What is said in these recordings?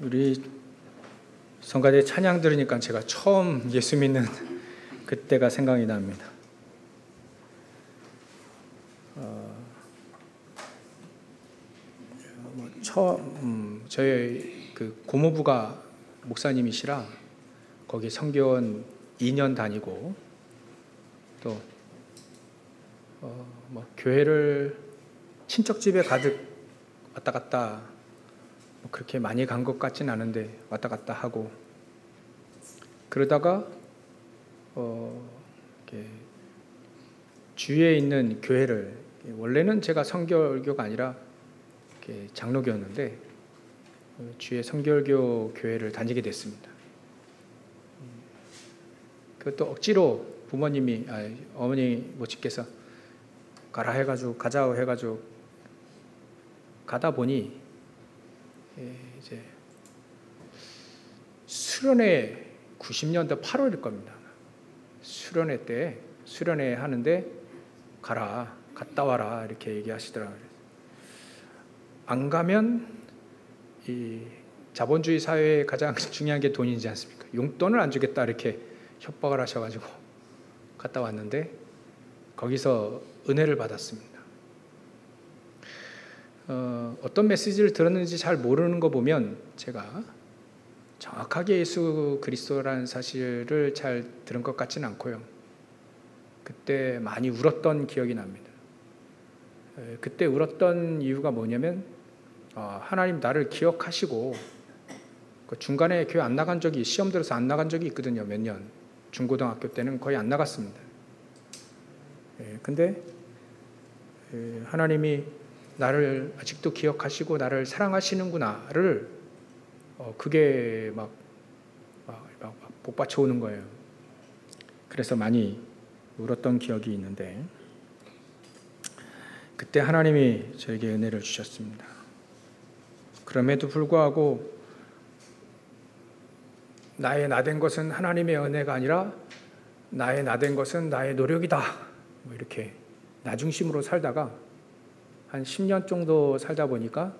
우리 성가대 찬양 들으니까 제가 처음 예수 믿는 그때가 생각이 납니다. 저희 그 고모부가 목사님이시라 거기 선교원 2년 다니고 또 교회를 친척 집에 가득 왔다 갔다 그렇게 많이 간 것 같진 않은데 왔다 갔다 하고 그러다가 이렇게 주위에 있는 교회를 원래는 제가 선교교가 아니라 이렇게 장로교였는데 주위에 선교교 교회를 다니게 됐습니다. 그것도 억지로 부모님이 어머니 모친께서 가라 해가지고 가자고 해가지고 가다 보니 이제 수련회 90년대 8월일 겁니다. 수련회 때 수련회 하는데 가라 갔다 와라 이렇게 얘기하시더라고요. 안 가면 이 자본주의 사회에 가장 중요한 게 돈이지 않습니까? 용돈을 안 주겠다 이렇게 협박을 하셔가지고 갔다 왔는데 거기서 은혜를 받았습니다. 어떤 메시지를 들었는지 잘 모르는 거 보면 제가 정확하게 예수 그리스도라는 사실을 잘 들은 것 같지는 않고요. 그때 많이 울었던 기억이 납니다. 그때 울었던 이유가 뭐냐면 하나님 나를 기억하시고 중간에 교회 안 나간 적이 시험 들어서 안 나간 적이 있거든요. 몇 년 중고등학교 때는 거의 안 나갔습니다. 근데 하나님이 나를 아직도 기억하시고 나를 사랑하시는구나를 그게 막 복받쳐 오는 거예요. 그래서 많이 울었던 기억이 있는데 그때 하나님이 저에게 은혜를 주셨습니다. 그럼에도 불구하고 나의 나된 것은 하나님의 은혜가 아니라 나의 나된 것은 나의 노력이다. 이렇게 나 중심으로 살다가 한 10년 정도 살다 보니까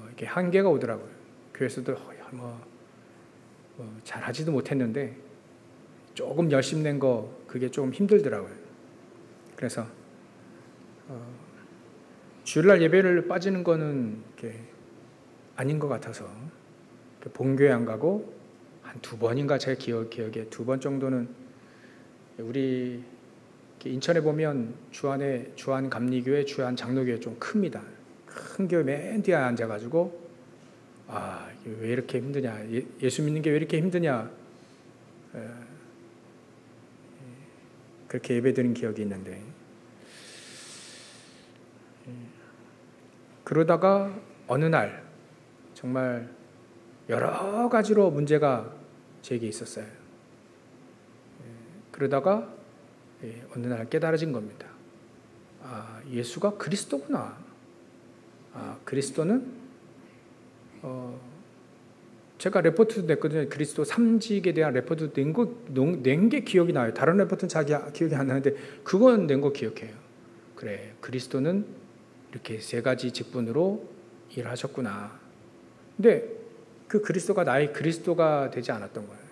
이렇게 한계가 오더라고요. 교회에서도 잘하지도 못했는데 조금 열심 낸 거 그게 조금 힘들더라고요. 그래서 주일날 예배를 빠지는 거는 이렇게 아닌 것 같아서 본교회 안 가고 한 2번인가 제 기억에 2번 정도는 우리 인천에 보면 주한 감리교회, 주한 장로교회 좀 큽니다. 큰 교회 맨 뒤에 앉아가지고 왜 이렇게 힘드냐, 예수 믿는 게 왜 이렇게 힘드냐 그렇게 예배드린 기억이 있는데 그러다가 어느 날 정말 여러 가지로 문제가 제게 있었어요. 그러다가 어느 날 깨달아진 겁니다. 예수가 그리스도구나. 그리스도는 제가 레포트도 냈거든요. 그리스도 3직에 대한 레포트 낸 게 기억이 나요. 다른 레포트는 자기 기억이 안 나는데 그건 낸 거 기억해요. 그래, 그리스도는 이렇게 3가지 직분으로 일하셨구나. 근데 그 그리스도가 나의 그리스도가 되지 않았던 거예요.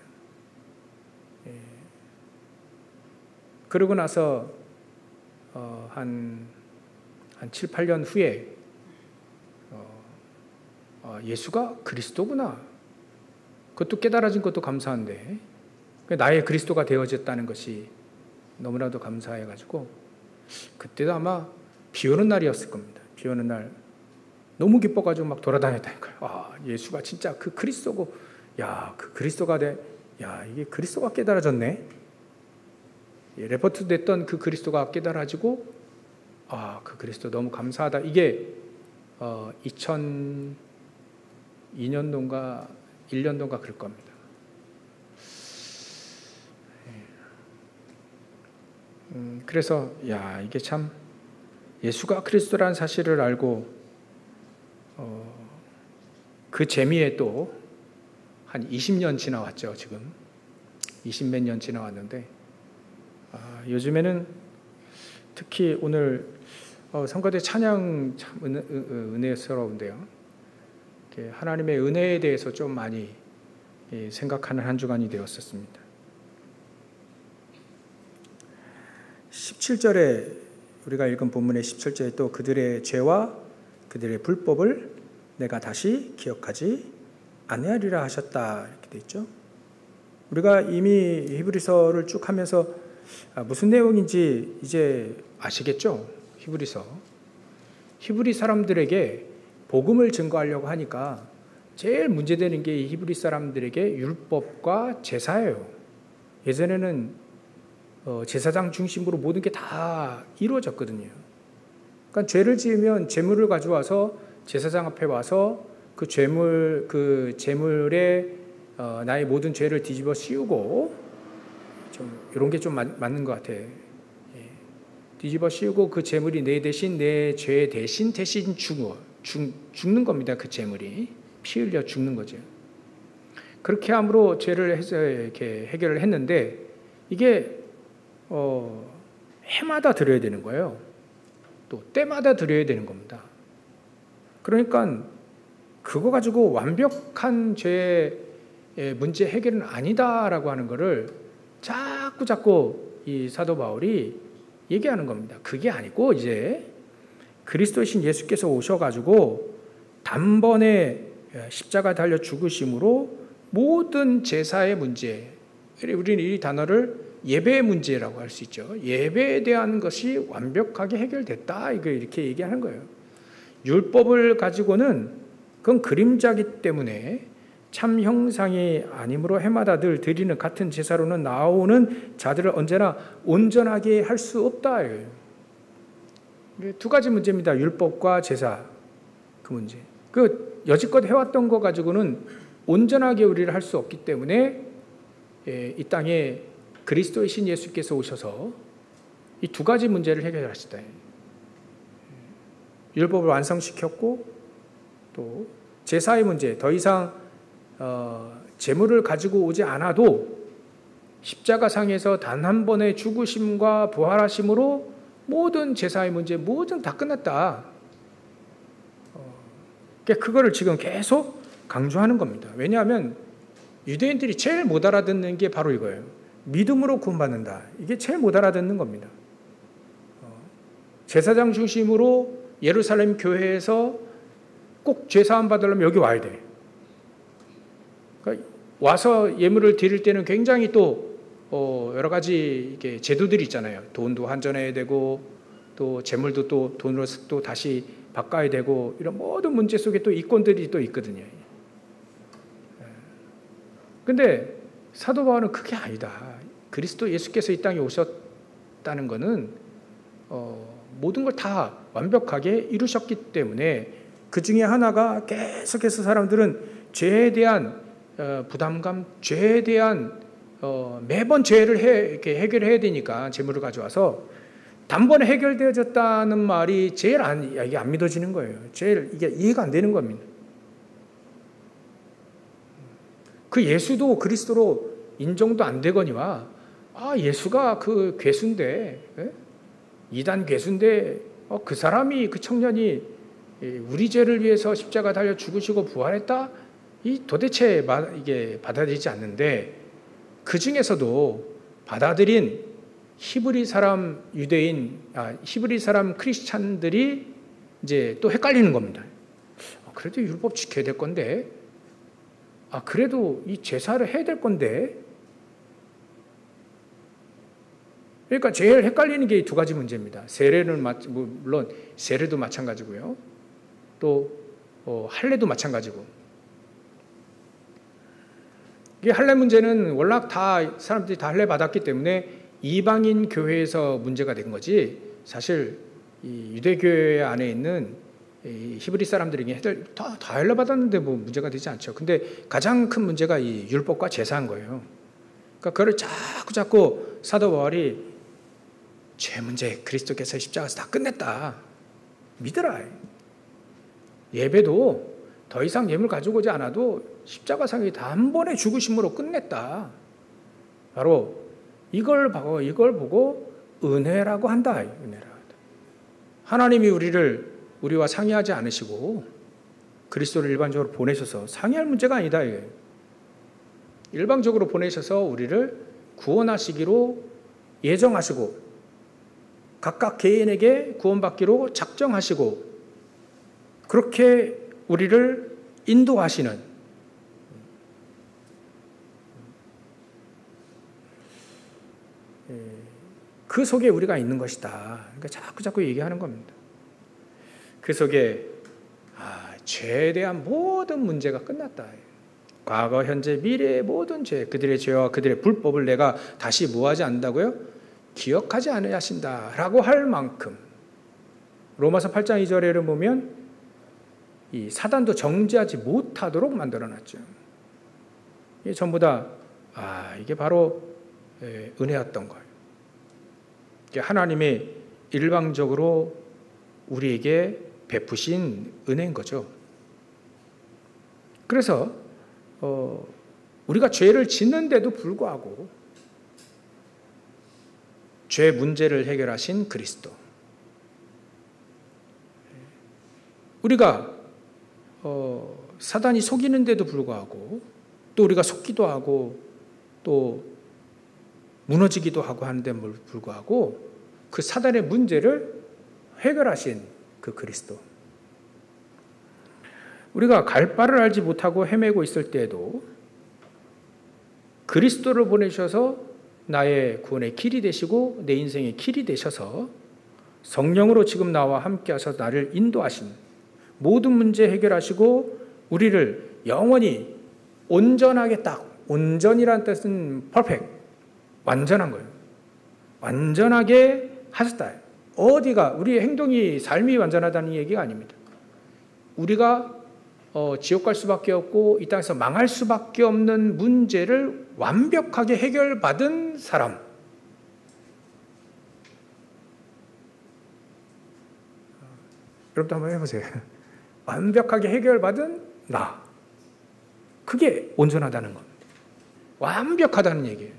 그러고 나서 한 7, 8년 후에 예수가 그리스도구나. 그것도 깨달아진 것도 감사한데 나의 그리스도가 되어졌다는 것이 너무나도 감사해가지고 그때도 아마 비 오는 날이었을 겁니다. 비 오는 날 너무 기뻐가지고 막 돌아다녔다니까요. 예수가 진짜 그 그리스도고, 그 그리스도가 이게 그리스도가 깨달아졌네. 레포트 됐던 그 그리스도가 깨달아지고, 그 그리스도 너무 감사하다. 이게 2002년도인가 1년도인가 그럴 겁니다. 그래서 이게 참 예수가 그리스도라는 사실을 알고 그 재미에 또 한 20년 지나왔죠. 지금 20몇 년 지나왔는데 요즘에는 특히 오늘 성가대 찬양 참 은혜스러운데요. 하나님의 은혜에 대해서 좀 많이 생각하는 한 주간이 되었었습니다. 17절에 우리가 읽은 본문의 17절에 또 그들의 죄와 그들의 불법을 내가 다시 기억하지 아니하리라 하셨다 이렇게 돼 있죠. 우리가 이미 히브리서를 쭉 하면서 무슨 내용인지 이제 아시겠죠? 히브리 사람들에게 복음을 증거하려고 하니까 제일 문제되는 게 히브리 사람들에게 율법과 제사예요. 예전에는 제사장 중심으로 모든 게 다 이루어졌거든요. 그러니까 죄를 지으면 제물을 가져와서 제사장 앞에 와서 그 제물에 나의 모든 죄를 뒤집어 씌우고, 좀 이런 게 좀 맞는 것 같아요. 뒤집어 씌우고 그 제물이 내 죄 대신 죽는 겁니다. 그 제물이 피 흘려 죽는 거죠. 그렇게 함으로 죄를 이렇게 해결을 했는데, 이게 해마다 드려야 되는 거예요. 또 때마다 드려야 되는 겁니다. 그러니까 그거 가지고 완벽한 죄의 문제 해결은 아니다라고 하는 것을 자꾸 이 사도 바울이 얘기하는 겁니다. 그게 아니고 이제 그리스도이신 예수께서 오셔가지고 단번에 십자가 달려 죽으심으로 모든 제사의 문제, 우리는 이 단어를 예배의 문제라고 할 수 있죠. 예배에 대한 것이 완벽하게 해결됐다, 이렇게 얘기하는 거예요. 율법을 가지고는 그건 그림자기 때문에 참 형상이 아니므로 해마다 늘 드리는 같은 제사로는 나오는 자들을 언제나 온전하게 할 수 없다. 두 가지 문제입니다. 율법과 제사, 그 문제. 그 여지껏 해왔던 거 가지고는 온전하게 우리를 할 수 없기 때문에 이 땅에 그리스도이신 예수께서 오셔서 이 두 가지 문제를 해결하시다. 율법을 완성시켰고, 또 제사의 문제, 더 이상 제물을 가지고 오지 않아도 십자가상에서 단 한 번의 죽으심과 부활하심으로 모든 제사의 문제, 모든 다 끝났다. 그거를 지금 계속 강조하는 겁니다. 왜냐하면 유대인들이 제일 못 알아듣는 게 바로 이거예요. 믿음으로 구원받는다. 이게 제일 못 알아듣는 겁니다. 제사장 중심으로 예루살렘 교회에서 꼭 죄사함 받으려면 여기 와야 돼. 그러니까 와서 예물을 드릴 때는 굉장히 또 여러 가지 이게 제도들이 있잖아요. 돈도 환전해야 되고, 또 재물도 또 돈으로 또 다시 바꿔야 되고, 이런 모든 문제 속에 또 이권들이 또 있거든요. 근데 사도 바울은 그게 아니다. 그리스도 예수께서 이 땅에 오셨다는 것은 모든 걸 다 완벽하게 이루셨기 때문에, 그 중에 하나가 계속해서 사람들은 죄에 대한 부담감, 죄에 대한 매번 죄를 이렇게 해결해야 되니까 재물을 가져와서 단번에 해결되어졌다는 말이 이게 안 믿어지는 거예요. 이게 이해가 안 되는 겁니다. 그 예수도 그리스도로 인정도 안 되거니와, 예수가 그 괴수인데, 이단 괴수인데, 그 사람이, 그 청년이 우리 죄를 위해서 십자가 달려 죽으시고 부활했다? 도대체 이게 받아들이지 않는데, 그 중에서도 받아들인 히브리 사람 히브리 사람 크리스찬들이 이제 또 헷갈리는 겁니다. 그래도 율법 지켜야 될 건데, 그래도 이 제사를 해야 될 건데. 그러니까 제일 헷갈리는 게 이 두 가지 문제입니다. 세례는 물론 세례도 마찬가지고요. 또 할례도 마찬가지고. 이 할례 문제는 워낙 사람들이 다 할례 받았기 때문에 이방인 교회에서 문제가 된 거지, 사실 이 유대교회 안에 있는 이 히브리 사람들에게 다 할례 받았는데 뭐 문제가 되지 않죠. 근데 가장 큰 문제가 이 율법과 제사인 거예요. 그러니까 그걸 자꾸 사도 바울이 죄 문제 그리스도께서 십자가에서 다 끝냈다. 믿으라. 예배도 더 이상 예물 가지고 오지 않아도 십자가상에 다 한 번의 죽으심으로 끝냈다. 바로 이걸 보고 은혜라고 한다. 은혜라. 하나님이 우리와 상의하지 않으시고 그리스도를 일반적으로 보내셔서 상의할 문제가 아니다. 이게. 일방적으로 보내셔서 우리를 구원하시기로 예정하시고 각각 개인에게 구원받기로 작정하시고 그렇게 우리를 인도하시는 그 속에 우리가 있는 것이다. 그러니까 자꾸 얘기하는 겁니다. 그 속에 죄에 대한 모든 문제가 끝났다. 과거, 현재, 미래의 모든 죄, 그들의 죄와 그들의 불법을 내가 다시 뭐하지 않는다고요? 기억하지 아니하신다라고 할 만큼 로마서 8장 2절에를 보면 이 사단도 정죄하지 못하도록 만들어놨죠. 이게 전부 다 이게 바로 은혜였던 거예요. 하나님이 일방적으로 우리에게 베푸신 은혜인 거죠. 그래서 우리가 죄를 짓는데도 불구하고 죄 문제를 해결하신 그리스도. 우리가 사단이 속이는데도 불구하고 또 우리가 속기도 하고 또 무너지기도 하고 하는데 불구하고 그 사단의 문제를 해결하신 그 그리스도. 우리가 갈 바를 알지 못하고 헤매고 있을 때에도 그리스도를 보내셔서 나의 구원의 길이 되시고 내 인생의 길이 되셔서 성령으로 지금 나와 함께 하셔서 나를 인도하신 모든 문제 해결하시고 우리를 영원히 온전하게 온전이라는 뜻은 퍼펙트, 완전한 거예요. 완전하게 하셨다. 어디가 우리의 행동이 삶이 완전하다는 얘기가 아닙니다. 우리가 지옥 갈 수밖에 없고 이 땅에서 망할 수밖에 없는 문제를 완벽하게 해결받은 사람. 여러분도 한번 해보세요. 완벽하게 해결받은 나. 그게 온전하다는 겁니다. 완벽하다는 얘기예요.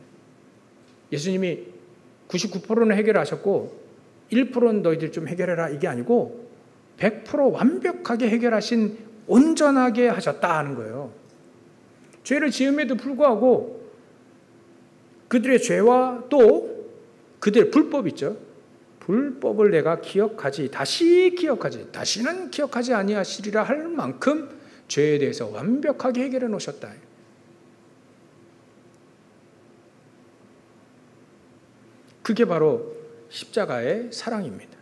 예수님이 99%는 해결하셨고 1%는 너희들 좀 해결해라 이게 아니고 100% 완벽하게 해결하신 온전하게 하셨다 하는 거예요. 죄를 지음에도 불구하고 그들의 죄와 또 그들의 불법 있죠. 불법을 내가 다시는 기억하지 아니하시리라 할 만큼 죄에 대해서 완벽하게 해결해 놓으셨다. 그게 바로 십자가의 사랑입니다.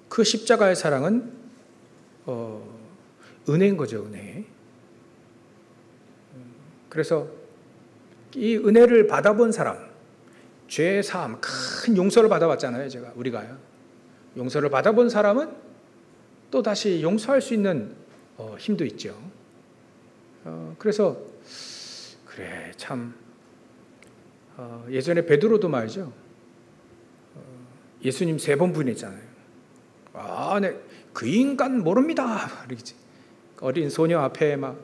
그 십자가의 사랑은 은혜인 거죠, 은혜. 그래서 이 은혜를 받아본 사람, 죄의 사함, 큰 용서를 받아봤잖아요, 우리가요. 용서를 받아본 사람은 또 다시 용서할 수 있는 힘도 있죠. 그래서 그래 참 예전에 베드로도 말이죠. 예수님 3번 부인했잖아요. 네, 그 인간 모릅니다. 이러지. 어린 소녀 앞에 막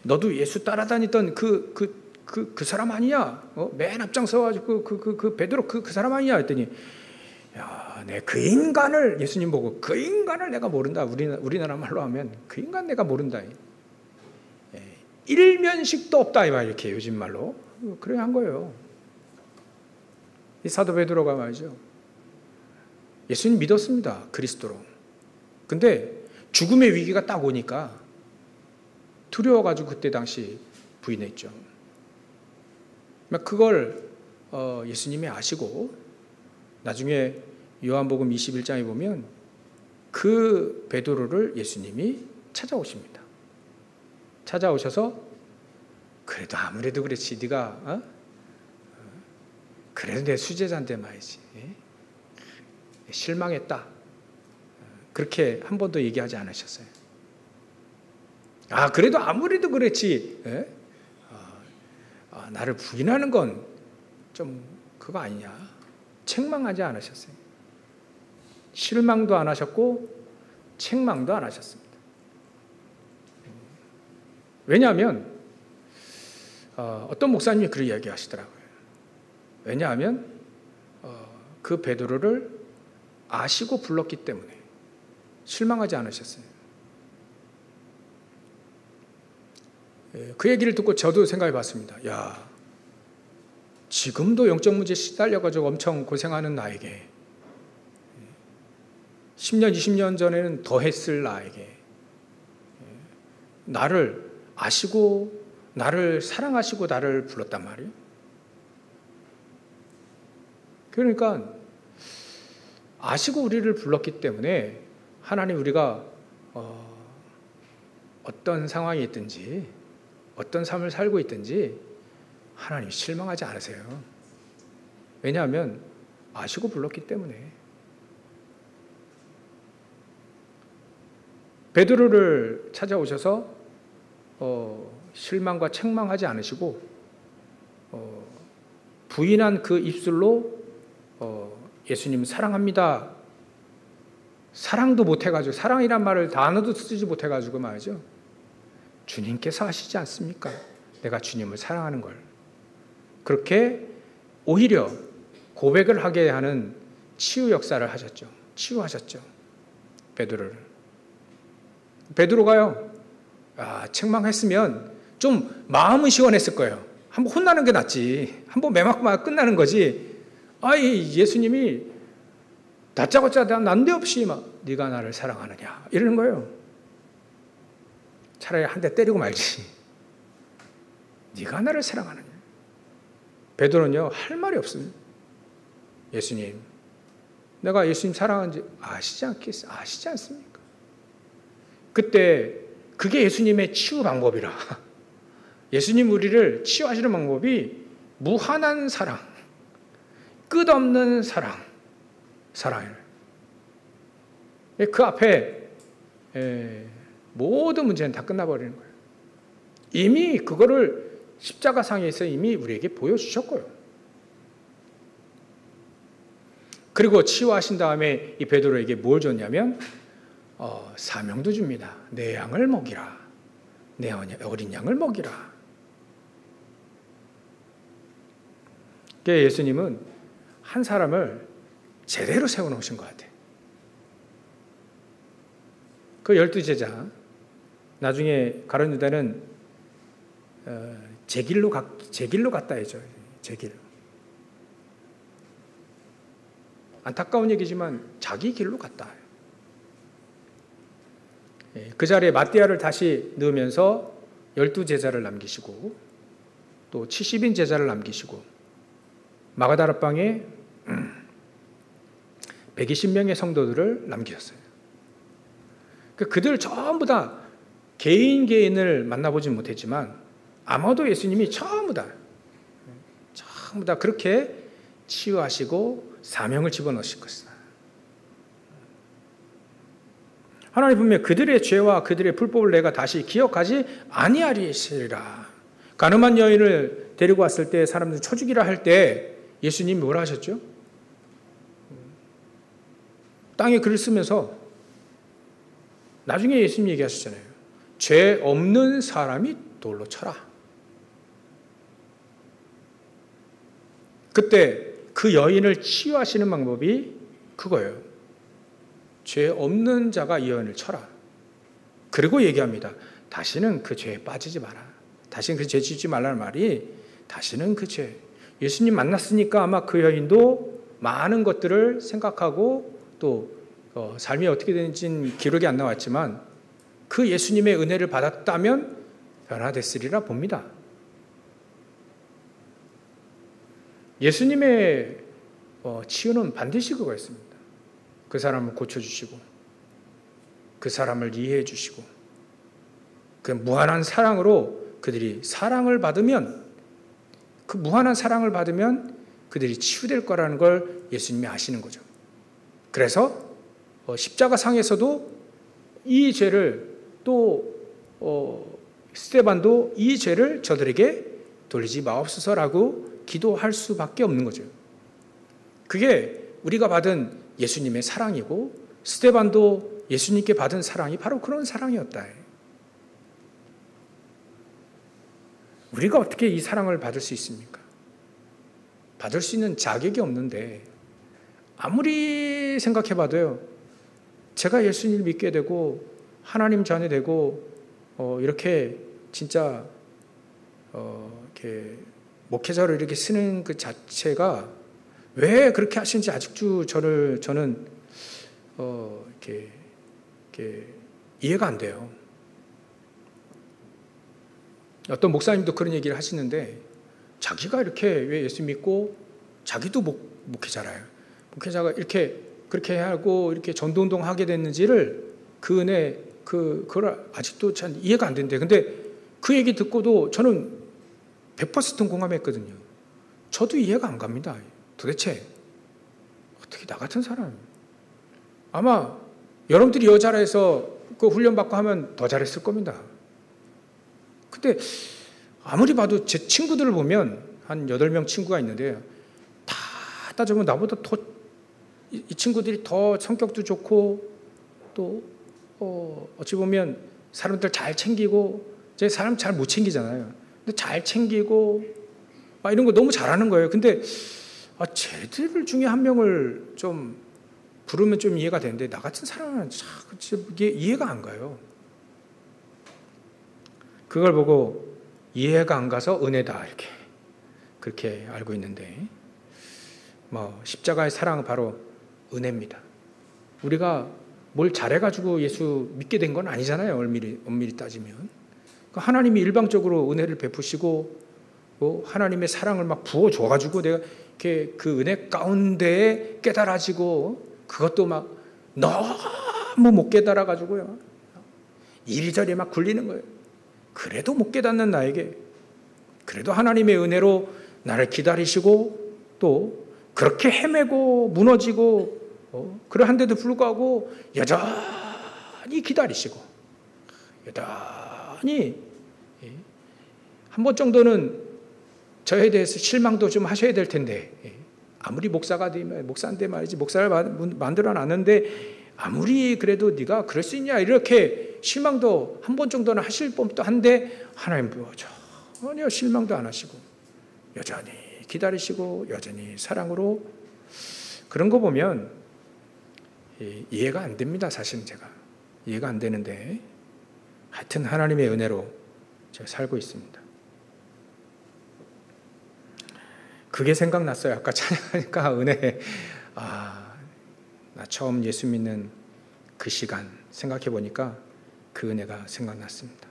너도 예수 따라다니던 그 사람 아니냐? 맨 앞장서가지고 그 베드로 그 사람 아니냐? 했더니 그 인간을 예수님 보고 그 인간을 내가 모른다. 우리나라 말로 하면 그 인간 내가 모른다. 일면식도 없다 이렇게 요즘 말로 그래 한 거예요. 이 사도 베드로가 말이죠. 예수님 믿었습니다. 그리스도로. 근데 죽음의 위기가 딱 오니까 두려워가지고 그때 당시 부인했죠. 그걸 예수님이 아시고 나중에 요한복음 21장에 보면 그 베드로를 예수님이 찾아오십니다. 찾아오셔서 그래도 아무래도 그렇지 네가 그래도 내 수제자인데 말이지 실망했다. 그렇게 한 번도 얘기하지 않으셨어요. 그래도 아무래도 그렇지 나를 부인하는 건 좀 그거 아니냐. 책망하지 않으셨어요. 실망도 안 하셨고 책망도 안 하셨습니다. 왜냐하면 어떤 목사님이 그렇게 이야기하시더라고요. 왜냐하면 그 베드로를 아시고 불렀기 때문에 실망하지 않으셨어요. 그 얘기를 듣고 저도 생각해 봤습니다. 야, 지금도 영적 문제에 시달려가지고 엄청 고생하는 나에게 10년, 20년 전에는 더 했을 나에게 나를 아시고 나를 사랑하시고 나를 불렀단 말이에요. 그러니까 아시고 우리를 불렀기 때문에 하나님 우리가 어떤 상황이 있든지 어떤 삶을 살고 있든지 하나님 실망하지 않으세요. 왜냐하면 아시고 불렀기 때문에. 베드로를 찾아오셔서 실망과 책망하지 않으시고 부인한 그 입술로 예수님 사랑합니다. 사랑도 못해가지고 사랑이란 말을 단어도 쓰지 못해가지고 말이죠. 주님께서 하시지 않습니까? 내가 주님을 사랑하는 걸. 그렇게 오히려 고백을 하게 하는 치유 역사를 하셨죠. 치유하셨죠. 베드로가요. 책망했으면 좀 마음은 시원했을 거예요. 한번 혼나는 게 낫지. 한번 매맞고 끝나는 거지. 예수님이 다짜고짜 난데없이 막 네가 나를 사랑하느냐 이러는 거예요. 차라리 한 대 때리고 말지. 네가 나를 사랑하느냐. 베드로는요 할 말이 없습니다. 예수님, 내가 예수님 사랑하는지 아시지 않습니까? 그때 그게 예수님의 치유 방법이라. 예수님 우리를 치유하시는 방법이 무한한 사랑, 끝없는 사랑이에요. 그 앞에 모든 문제는 다 끝나버리는 거예요. 이미 그거를 십자가상에서 이미 우리에게 보여주셨고요. 그리고 치유하신 다음에 이 베드로에게 뭘 줬냐면 사명도 줍니다. 내 양을 먹이라. 내 어린 양을 먹이라. 예수님은 한 사람을 제대로 세워놓으신 것 같아요. 그 12제자 나중에 가룟 유다는 제 길로 갔다 해죠. 제 길. 안타까운 얘기지만 자기 길로 갔다. 그 자리에 마띠아를 다시 넣으면서 12제자를 남기시고 또 70인 제자를 남기시고 마가다락방에 120명의 성도들을 남기셨어요. 그들 전부 다 개인을 만나보진 못했지만 아마도 예수님이 전부 다 그렇게 치유하시고 사명을 집어넣으실 것이다. 하나님 분명히 그들의 죄와 그들의 불법을 내가 다시 기억하지 아니하리시리라. 가늠한 여인을 데리고 왔을 때 사람들이 쳐죽이라 할 때 예수님이 뭐라 하셨죠? 땅에 글을 쓰면서 나중에 예수님 얘기하셨잖아요. 죄 없는 사람이 돌로 쳐라. 그때 그 여인을 치유하시는 방법이 그거예요. 죄 없는 자가 이 여인을 쳐라. 그리고 얘기합니다. 다시는 그 죄에 빠지지 마라. 다시는 그 죄 짓지 말라는 말이 다시는 그 죄. 예수님 만났으니까 아마 그 여인도 많은 것들을 생각하고 또 삶이 어떻게 되는지는 기록이 안 나왔지만 그 예수님의 은혜를 받았다면 변화됐으리라 봅니다. 예수님의 치유는 반드시 그거 있습니다. 그 사람을 고쳐주시고 그 사람을 이해해 주시고 그 무한한 사랑으로 그들이 사랑을 받으면 그 무한한 사랑을 받으면 그들이 치유될 거라는 걸 예수님이 아시는 거죠. 그래서 십자가 상에서도 이 죄를 또 스데반도 이 죄를 저들에게 돌리지 마옵소서라고 기도할 수밖에 없는 거죠. 그게 우리가 받은 예수님의 사랑이고 스데반도 예수님께 받은 사랑이 바로 그런 사랑이었다. 우리가 어떻게 이 사랑을 받을 수 있습니까? 받을 수 있는 자격이 없는데 아무리 생각해봐도요. 제가 예수님을 믿게 되고 하나님 자녀 되고 이렇게 진짜 이렇게 목회자로 이렇게 쓰는 그 자체가 왜 그렇게 하시는지 아직도 저는 이렇게 이해가 안 돼요. 어떤 목사님도 그런 얘기를 하시는데 자기가 이렇게 왜 예수 믿고 자기도 목회자라요. 목회자가 이렇게 그렇게 하고 이렇게 전도운동 하게 됐는지를 그 은혜 그걸 아직도 잘 이해가 안 된대. 근데 그 얘기 듣고도 저는 100% 공감했거든요. 저도 이해가 안 갑니다. 도대체 어떻게 나 같은 사람, 아마 여러분들이 여자라서 그 훈련받고 하면 더 잘했을 겁니다. 근데 아무리 봐도 제 친구들을 보면 한 8명 친구가 있는데 다 따져보면 나보다 이 친구들이 더 성격도 좋고 또 어찌 보면 사람들 잘 챙기고, 제 사람 잘 못 챙기잖아요. 근데 잘 챙기고 막 이런 거 너무 잘하는 거예요. 근데 쟤들 중에 한 명을 좀 부르면 좀 이해가 되는데 나 같은 사람은 이게 이해가 안 가요. 그걸 보고 이해가 안 가서 은혜다 이렇게 그렇게 알고 있는데, 십자가의 사랑은 바로 은혜입니다. 우리가 뭘 잘해가지고 예수 믿게 된 건 아니잖아요. 엄밀히 따지면 하나님이 일방적으로 은혜를 베푸시고 하나님의 사랑을 막 부어줘가지고 내가 이렇게 그 은혜 가운데 깨달아지고, 그것도 막 너무 못 깨달아가지고요 이리저리 막 굴리는 거예요. 그래도 못 깨닫는 나에게 그래도 하나님의 은혜로 나를 기다리시고, 또 그렇게 헤매고 무너지고 그러한데도 불구하고 여전히 기다리시고, 여전히 한 번 정도는 저에 대해서 실망도 좀 하셔야 될 텐데, 아무리 목사인데 말이지, 목사를 만들어놨는데 아무리 그래도 네가 그럴 수 있냐 이렇게 실망도 한 번 정도는 하실 법도 한데, 하나님 전혀 실망도 안 하시고 여전히 기다리시고 여전히 사랑으로, 그런 거 보면 이해가 안 됩니다. 사실은 제가 이해가 안 되는데 하여튼 하나님의 은혜로 제가 살고 있습니다. 그게 생각났어요. 아까 찬양하니까 은혜. 나 처음 예수 믿는 그 시간 생각해 보니까 그 은혜가 생각났습니다.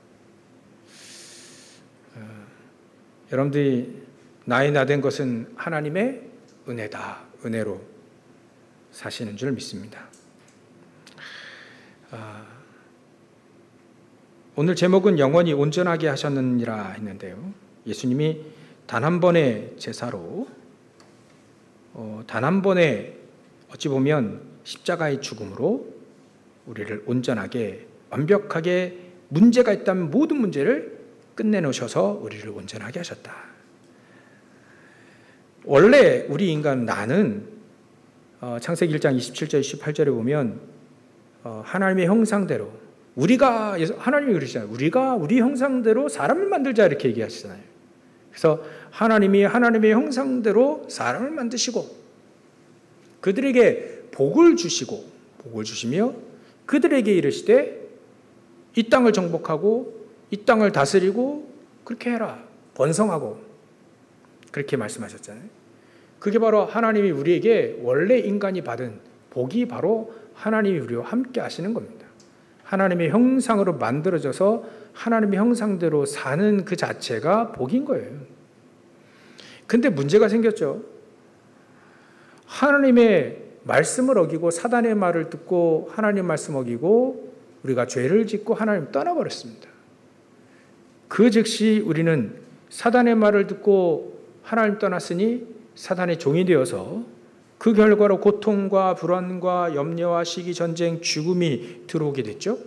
여러분들이 나이 나 된 것은 하나님의 은혜다. 은혜로 사시는 줄 믿습니다. 오늘 제목은 영원히 온전하게 하셨느니라 했는데요. 예수님이 단 한 번의 제사로, 단 한 번의 어찌 보면 십자가의 죽음으로 우리를 온전하게, 완벽하게, 문제가 있다면 모든 문제를 끝내놓으셔서 우리를 온전하게 하셨다. 원래 우리 인간 나는 창세기 1장 27절 28절에 보면 하나님의 형상대로, 하나님이 그러시잖아요. 우리가 우리 형상대로 사람을 만들자 이렇게 얘기하시잖아요. 그래서 하나님이 하나님의 형상대로 사람을 만드시고 그들에게 복을 주시며 그들에게 이르시되 이 땅을 정복하고 이 땅을 다스리고 그렇게 해라, 번성하고, 그렇게 말씀하셨잖아요. 그게 바로 하나님이 우리에게 원래 인간이 받은 복이, 바로 하나님이 우리와 함께 하시는 겁니다. 하나님의 형상으로 만들어져서 하나님의 형상대로 사는 그 자체가 복인 거예요. 근데 문제가 생겼죠. 하나님의 말씀을 어기고 사단의 말을 듣고 하나님 말씀 어기고 우리가 죄를 짓고 하나님 떠나버렸습니다. 그 즉시 우리는 사단의 말을 듣고 하나님 떠났으니 사단의 종이 되어서 그 결과로 고통과 불안과 염려와 시기, 전쟁, 죽음이 들어오게 됐죠.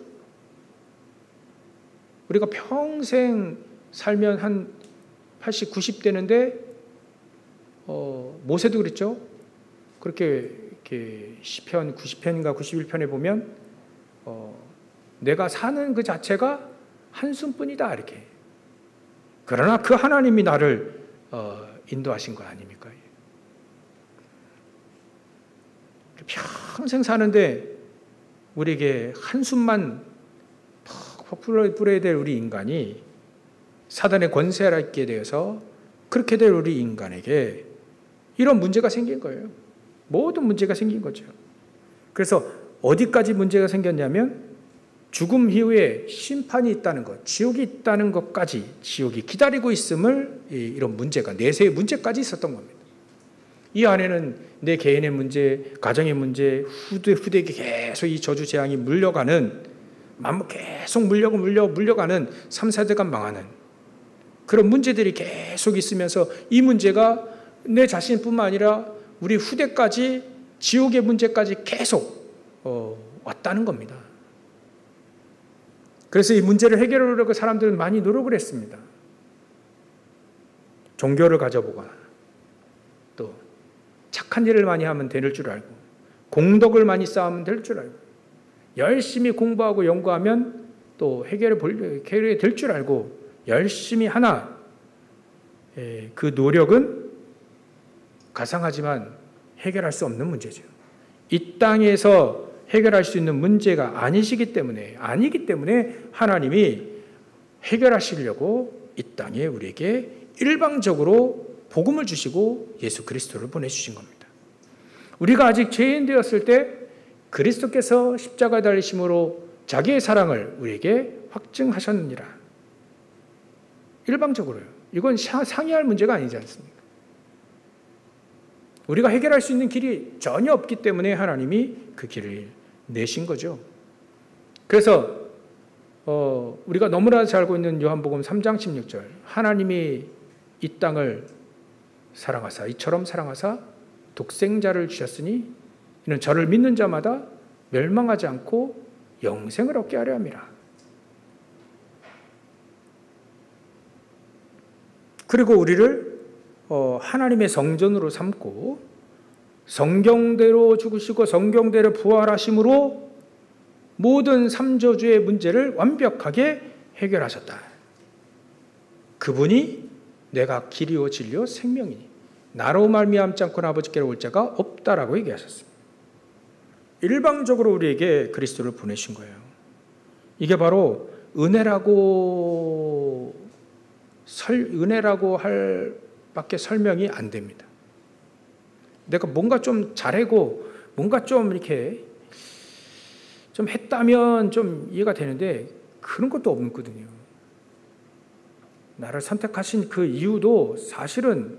우리가 평생 살면 한 80, 90 되는데 모세도 그랬죠. 그렇게 시편 90편인가 91편에 보면 내가 사는 그 자체가 한숨뿐이다 이렇게. 그러나 그 하나님이 나를 인도하신 거 아닙니까? 평생 사는데 우리에게 한숨만 퍽 불어야 될 우리 인간이 사단의 권세를 갖게 되어서 그렇게 될 우리 인간에게 이런 문제가 생긴 거예요. 모든 문제가 생긴 거죠. 그래서 어디까지 문제가 생겼냐면 죽음 이후에 심판이 있다는 것, 지옥이 있다는 것까지, 지옥이 기다리고 있음을, 이런 문제가, 내세의 문제까지 있었던 겁니다. 이 안에는 내 개인의 문제, 가정의 문제, 후대에게 계속 이 저주 재앙이 물려가는, 계속 물려가는 3세대가 망하는 그런 문제들이 계속 있으면서 이 문제가 내 자신뿐만 아니라 우리 후대까지, 지옥의 문제까지 계속 왔다는 겁니다. 그래서 이 문제를 해결하려고 사람들은 많이 노력을 했습니다. 종교를 가져보거나 또 착한 일을 많이 하면 될 줄 알고 공덕을 많이 쌓으면 될 줄 알고 열심히 공부하고 연구하면 또 해결이 될 줄 알고 열심히 하나 그 노력은 가상하지만 해결할 수 없는 문제죠. 이 땅에서 해결할 수 있는 문제가 아니기 때문에 하나님이 해결하시려고 이 땅에 우리에게 일방적으로 복음을 주시고 예수 그리스도를 보내주신 겁니다. 우리가 아직 죄인 되었을 때 그리스도께서 십자가에 달리심으로 자기의 사랑을 우리에게 확증하셨느니라. 일방적으로요. 이건 상의할 문제가 아니지 않습니까? 우리가 해결할 수 있는 길이 전혀 없기 때문에 하나님이 그 길을 내신 거죠. 그래서 우리가 너무나 잘 알고 있는 요한복음 3장 16절, 하나님이 이 땅을 사랑하사 이처럼 사랑하사 독생자를 주셨으니 이는 저를 믿는 자마다 멸망하지 않고 영생을 얻게 하려 함이라. 그리고 우리를 하나님의 성전으로 삼고 성경대로 죽으시고 성경대로 부활하심으로 모든 삼저주의 문제를 완벽하게 해결하셨다. 그분이 내가 길이요 진리요 생명이니 나로 말미암지 않고는 아버지께로 올 자가 없다라고 얘기하셨습니다. 일방적으로 우리에게 그리스도를 보내신 거예요. 이게 바로 은혜라고 할 밖에 설명이 안 됩니다. 내가 뭔가 좀 잘하고 뭔가 좀 이렇게 좀 했다면 좀 이해가 되는데 그런 것도 없거든요. 나를 선택하신 그 이유도 사실은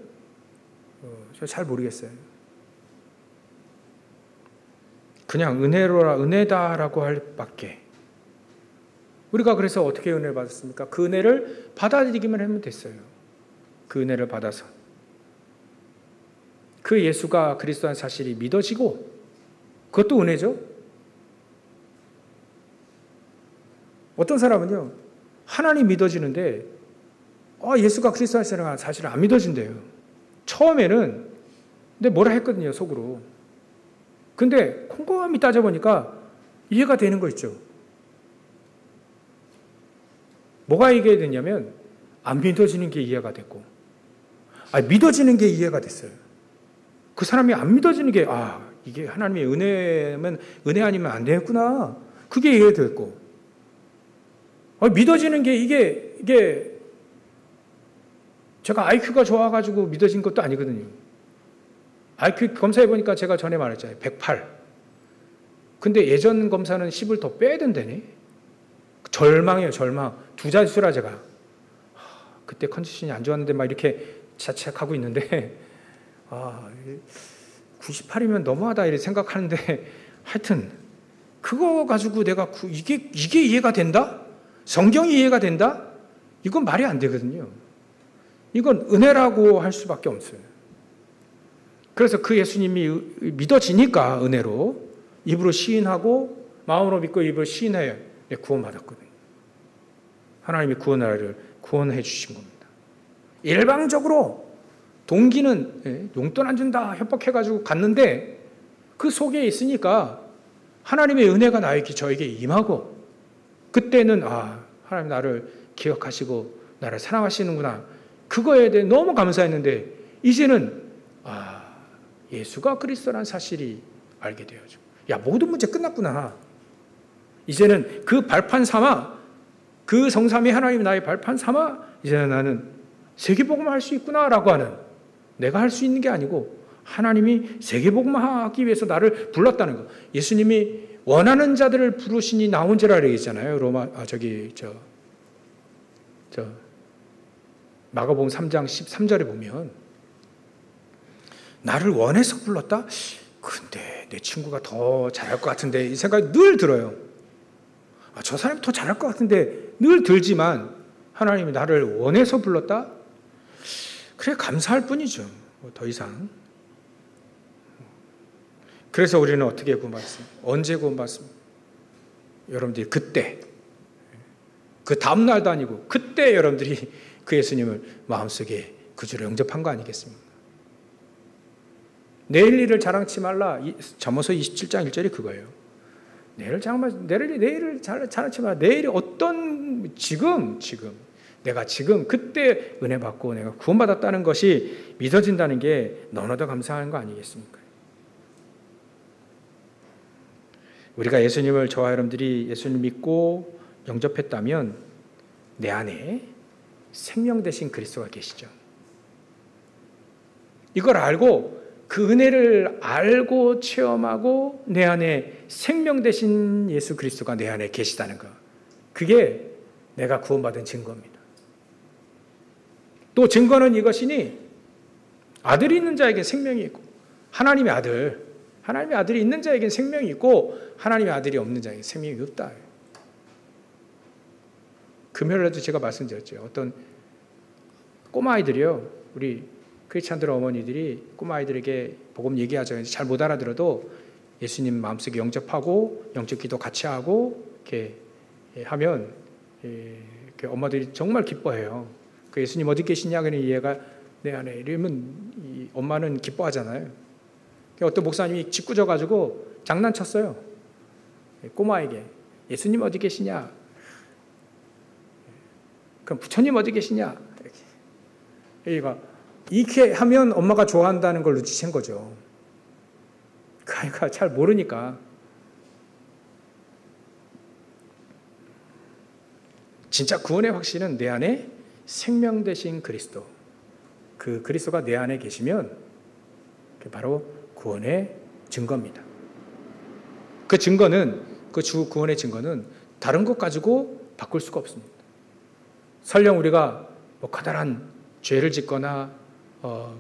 저 잘 모르겠어요. 그냥 은혜다라고 할 밖에. 우리가 그래서 어떻게 은혜를 받았습니까? 그 은혜를 받아들이기만 하면 됐어요. 그 은혜를 받아서 그 예수가 그리스도라는 사실이 믿어지고, 그것도 은혜죠. 어떤 사람은요, 하나님 믿어지는데 예수가 그리스도라는 사실을 안 믿어진대요. 처음에는 근데 뭐라 했거든요, 속으로. 근데 곰곰이 따져보니까 이해가 되는 거 있죠. 뭐가 이해되냐면 안 믿어지는 게 이해가 됐고, 믿어지는 게 이해가 됐어요. 그 사람이 안 믿어지는 게 이게 하나님의 은혜면 은혜 아니면 안 되겠구나. 그게 이해됐고, 믿어지는 게 이게 제가 IQ가 좋아가지고 믿어진 것도 아니거든요. IQ 검사해 보니까 제가 전에 말했잖아요. 108. 근데 예전 검사는 10을 더 빼야 된다네. 절망이에요, 절망. 두 자릿수라 제가. 그때 컨디션이 안 좋았는데 막 이렇게 자책하고 있는데 98이면 너무하다 이렇게 생각하는데, 하여튼 그거 가지고 내가 이게 이해가 된다? 성경이 이해가 된다? 이건 말이 안 되거든요. 이건 은혜라고 할 수밖에 없어요. 그래서 그 예수님이 믿어지니까 은혜로 입으로 시인하고 마음으로 믿고 입으로 시인해야 구원받았거든요. 하나님이 구원해 주신 겁니다. 일방적으로 동기는 용돈 안 준다 협박해가지고 갔는데 그 속에 있으니까 하나님의 은혜가 저에게 임하고, 그때는 하나님 나를 기억하시고 나를 사랑하시는구나, 그거에 대해 너무 감사했는데 이제는 예수가 그리스도라는 사실이 알게 되어져. 모든 문제 끝났구나. 이제는 그 발판 삼아 그 성삼위 하나님이 나의 발판 삼아 이제 나는 세계복음을 할 수 있구나라고 하는, 내가 할 수 있는 게 아니고 하나님이 세계복음을 하기 위해서 나를 불렀다는 거. 예수님이 원하는 자들을 부르시니 나 혼자라 그러잖아요. 마가복음 3장 13절에 보면 나를 원해서 불렀다? 근데 내 친구가 더 잘할 것 같은데 이 생각이 늘 들어요. 저 사람이 더 잘할 것 같은데 늘 들지만 하나님이 나를 원해서 불렀다? 그래 감사할 뿐이죠. 더 이상. 그래서 우리는 어떻게 구원받습니까? 언제 구원받습니까? 여러분들이 그때, 그 다음날도 아니고 그때 여러분들이 그 예수님을 마음속에 구주로 영접한 거 아니겠습니까? 내일 일을 자랑치 말라. 잠언서 27장 1절이 그거예요. 내일을 자랑치 말라. 내일이 어떤 지금 내가 지금 그때 은혜 받고 내가 구원받았다는 것이 믿어진다는 게 너무나도 감사한 거 아니겠습니까? 우리가 예수님을, 저와 여러분들이 예수님을 믿고 영접했다면 내 안에 생명 되신 그리스도가 계시죠. 이걸 알고 그 은혜를 알고 체험하고 내 안에 생명 되신 예수 그리스도가 내 안에 계시다는 것. 그게 내가 구원받은 증거입니다. 또 증거는 이것이니 아들이 있는 자에게 생명이 있고 하나님의 아들이 있는 자에게는 생명이 있고 하나님의 아들이 없는 자에게는 생명이 없다. 금요일에도 제가 말씀드렸죠. 어떤 꼬마아이들이요. 우리 크리스찬들 어머니들이 꼬마아이들에게 복음 얘기하죠. 잘 못 알아들어도 예수님 마음속에 영접하고 영접 기도 같이 하고 이렇게 하면 이렇게 엄마들이 정말 기뻐해요. 그 예수님 어디 계시냐? 그러니 얘가 내 안에 이러면 이 엄마는 기뻐하잖아요. 어떤 목사님이 짓궂어가지고 장난쳤어요. 꼬마에게 예수님 어디 계시냐? 그럼 부처님 어디 계시냐? 이렇게. 이렇게 하면 엄마가 좋아한다는 걸 눈치챈 거죠. 그러니까 잘 모르니까. 진짜 구원의 확신은 내 안에 생명 되신 그리스도, 그 그리스도가 내 안에 계시면 그게 바로 구원의 증거입니다. 그 증거는, 그 주 구원의 증거는 다른 것 가지고 바꿀 수가 없습니다. 설령 우리가 뭐 커다란 죄를 짓거나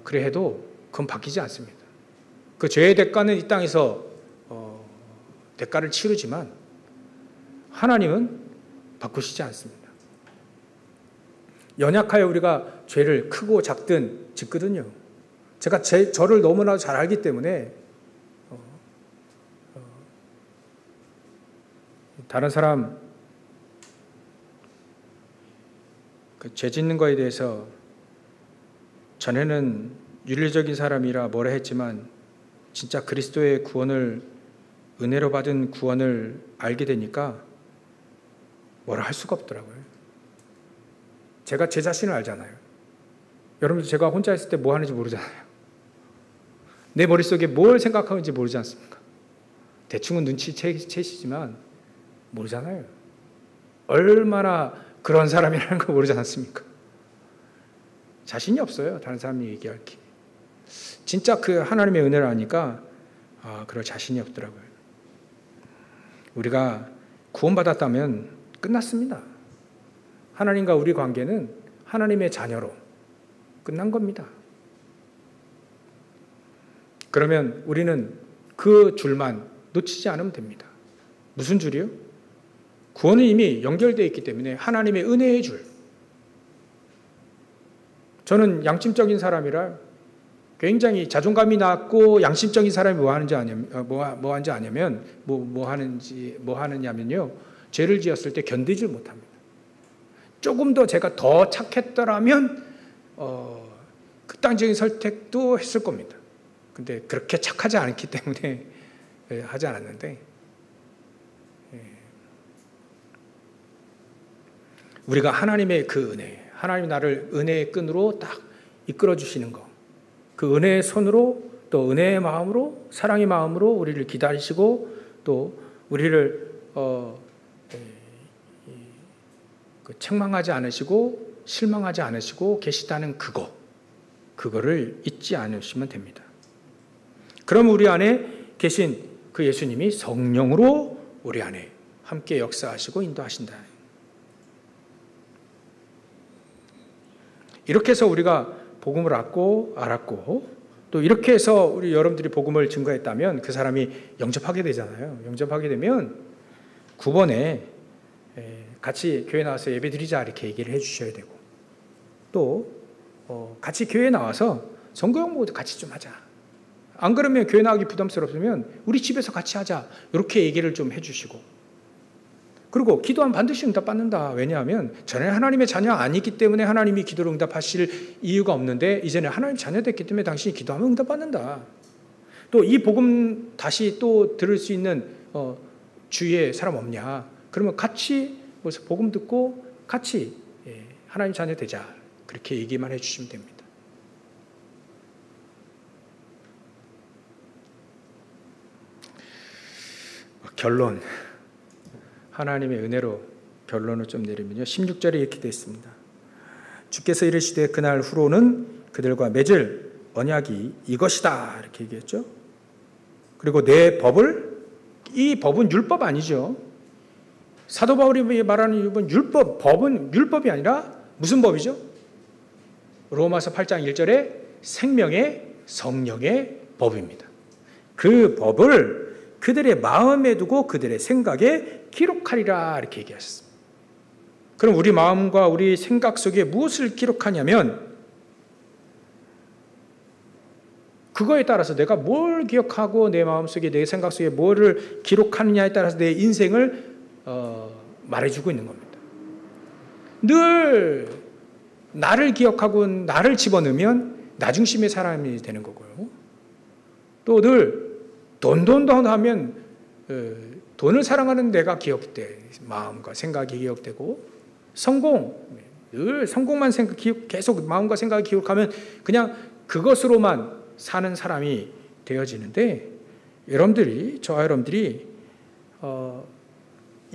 그래 해도 그건 바뀌지 않습니다. 그 죄의 대가는 이 땅에서 대가를 치르지만 하나님은 바꾸시지 않습니다. 연약하여 우리가 죄를 크고 작든 짓거든요. 제가 저를 너무나 잘 알기 때문에 다른 사람 죄 짓는 거에 대해서 전에는 윤리적인 사람이라 뭐라 했지만 진짜 그리스도의 구원을, 은혜로 받은 구원을 알게 되니까 뭐라 할 수가 없더라고요. 제가 제 자신을 알잖아요. 여러분들 제가 혼자 있을 때 뭐 하는지 모르잖아요. 내 머릿속에 뭘 생각하는지 모르지 않습니까? 대충은 눈치채시지만 모르잖아요. 얼마나 그런 사람이라는 걸 모르지 않습니까? 자신이 없어요. 다른 사람이 얘기할 게. 진짜 그 하나님의 은혜를 아니까 그럴 자신이 없더라고요. 우리가 구원받았다면 끝났습니다. 하나님과 우리 관계는 하나님의 자녀로 끝난 겁니다. 그러면 우리는 그 줄만 놓치지 않으면 됩니다. 무슨 줄이요? 구원은 이미 연결되어 있기 때문에 하나님의 은혜의 줄. 저는 양심적인 사람이라 굉장히 자존감이 낮고 양심적인 사람이 뭐 하느냐면요. 죄를 지었을 때 견디질 못합니다. 조금 더 제가 더 착했더라면 극단적인 선택도 했을 겁니다. 근데 그렇게 착하지 않기 때문에 하지 않았는데 우리가 하나님의 그 은혜, 하나님이 나를 은혜의 끈으로 딱 이끌어 주시는 거, 그 은혜의 손으로 또 은혜의 마음으로, 사랑의 마음으로 우리를 기다리시고 또 우리를 책망하지 않으시고 실망하지 않으시고 계시다는 그거를 잊지 않으시면 됩니다. 그럼 우리 안에 계신 그 예수님이 성령으로 우리 안에 함께 역사하시고 인도하신다. 이렇게 해서 우리가 복음을 알았고 또 이렇게 해서 우리 여러분들이 복음을 증거했다면 그 사람이 영접하게 되잖아요. 영접하게 되면 9번에 같이 교회 나와서 예배 드리자 이렇게 얘기를 해 주셔야 되고 또 같이 교회 나와서 선거 공부도 같이 좀 하자. 안 그러면 교회 나가기 부담스럽으면 우리 집에서 같이 하자. 이렇게 얘기를 좀 해 주시고 그리고 기도하면 반드시 응답받는다. 왜냐하면 전에 하나님의 자녀 아니기 때문에 하나님이 기도를 응답하실 이유가 없는데 이제는 하나님 자녀 됐기 때문에 당신이 기도하면 응답받는다. 또 이 복음 다시 또 들을 수 있는 주위에 사람 없냐. 그러면 같이 복음 듣고 같이 하나님 자녀 되자. 그렇게 얘기만 해주시면 됩니다. 결론. 하나님의 은혜로 결론을 좀 내리면요. 16절에 이렇게 되어 있습니다. 주께서 이르시되 그날 후로는 그들과 맺을 언약이 이것이다. 이렇게 얘기했죠. 그리고 내 법을, 이 법은 율법 아니죠. 사도 바울이 말하는 법은 율법이 아니라 무슨 법이죠? 로마서 8장 1절에 생명의 성령의 법입니다. 그 법을 그들의 마음에 두고 그들의 생각에 기록하리라 이렇게 얘기하셨습니다. 그럼 우리 마음과 우리 생각 속에 무엇을 기록하냐면 그거에 따라서 내가 뭘 기억하고 내 마음속에 내 생각 속에 뭐를 기록하느냐에 따라서 내 인생을 말해주고 있는 겁니다. 늘 나를 기억하고 나를 집어넣으면 나 중심의 사람이 되는 거고요. 또 늘 돈 하면 돈을 사랑하는 내가 기억돼. 마음과 생각이 기억되고 늘 성공만 계속 마음과 생각이 기억하면 그냥 그것으로만 사는 사람이 되어지는데 저와 여러분들이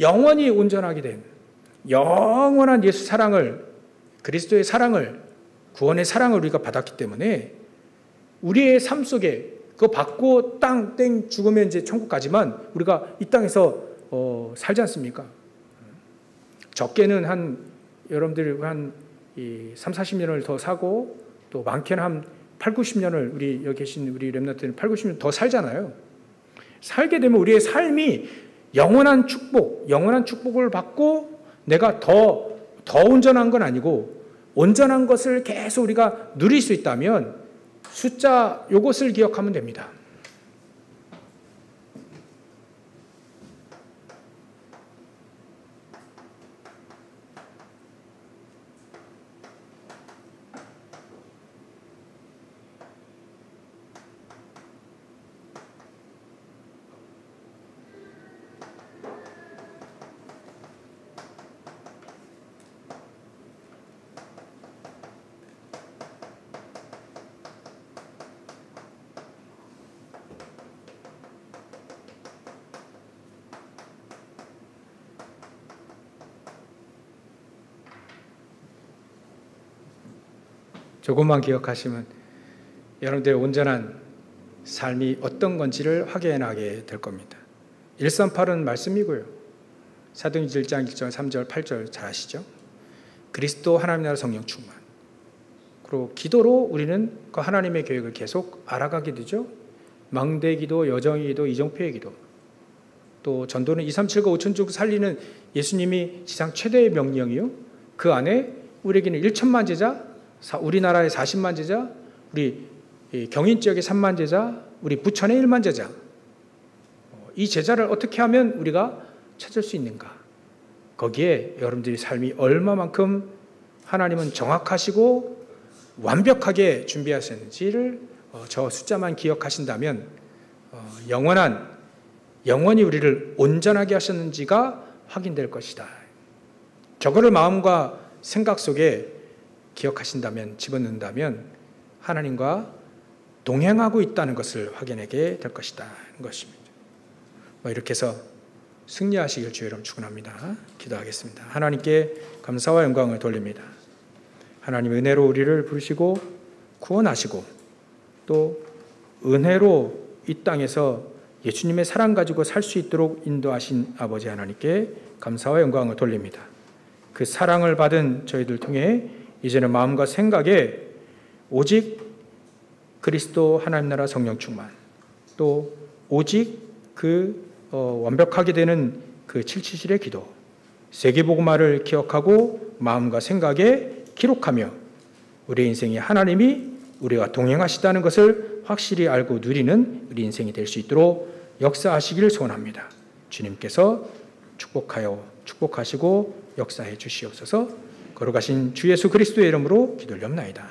영원히 온전하게 된 영원한 예수 사랑을 그리스도의 사랑을 구원의 사랑을 우리가 받았기 때문에 우리의 삶 속에 그거 받고 땡 죽으면 이제 천국 가지만 우리가 이 땅에서 살지 않습니까? 적게는 여러분들 한 3, 40년을 더 사고 또 많게는 한 8, 90년을 우리 여기 계신 우리 렘넌트는 8, 90년 더 살잖아요. 살게 되면 우리의 삶이 영원한 축복을 받고 내가 더 온전한 건 아니고 온전한 것을 계속 우리가 누릴 수 있다면 숫자 요것을 기억하면 됩니다. 조금만 기억하시면 여러분들의 온전한 삶이 어떤 건지를 확인하게 될 겁니다. 138은 말씀이고요. 사도행전 1장 1절, 3절, 8절 잘 아시죠? 그리스도 하나님 나라 성령 충만. 그리고 기도로 우리는 그 하나님의 계획을 계속 알아가게 되죠. 망대기도, 여정의기도, 이정표의 기도. 또 전도는 2, 3, 7과 5천 중 살리는 예수님이 지상 최대의 명령이요. 그 안에 우리에게는 1천만 제자, 우리나라의 40만 제자, 우리 경인 지역의 3만 제자, 우리 부천의 1만 제자. 이 제자를 어떻게 하면 우리가 찾을 수 있는가? 거기에 여러분들의 삶이 얼마만큼 하나님은 정확하시고 완벽하게 준비하셨는지를 저 숫자만 기억하신다면 영원히 우리를 온전하게 하셨는지가 확인될 것이다. 저거를 마음과 생각 속에 기억하신다면, 집어넣는다면 하나님과 동행하고 있다는 것을 확인하게 될 것이다. 것입니다. 이렇게 해서 승리하시길 주의 이름 축원합니다. 기도하겠습니다. 하나님께 감사와 영광을 돌립니다. 하나님 은혜로 우리를 부르시고 구원하시고 또 은혜로 이 땅에서 예수님의 사랑 가지고 살 수 있도록 인도하신 아버지 하나님께 감사와 영광을 돌립니다. 그 사랑을 받은 저희들 통해 이제는 마음과 생각에 오직 그리스도 하나님 나라 성령 충만, 또 오직 완벽하게 되는 그 777의 기도, 세계복음화를 기억하고 마음과 생각에 기록하며 우리 인생에 하나님이 우리와 동행하시다는 것을 확실히 알고 누리는 우리 인생이 될 수 있도록 역사하시기를 소원합니다. 주님께서 축복하시고 역사해 주시옵소서. 걸어가신 주 예수 그리스도의 이름으로 기도를 엽나이다.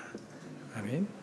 아멘.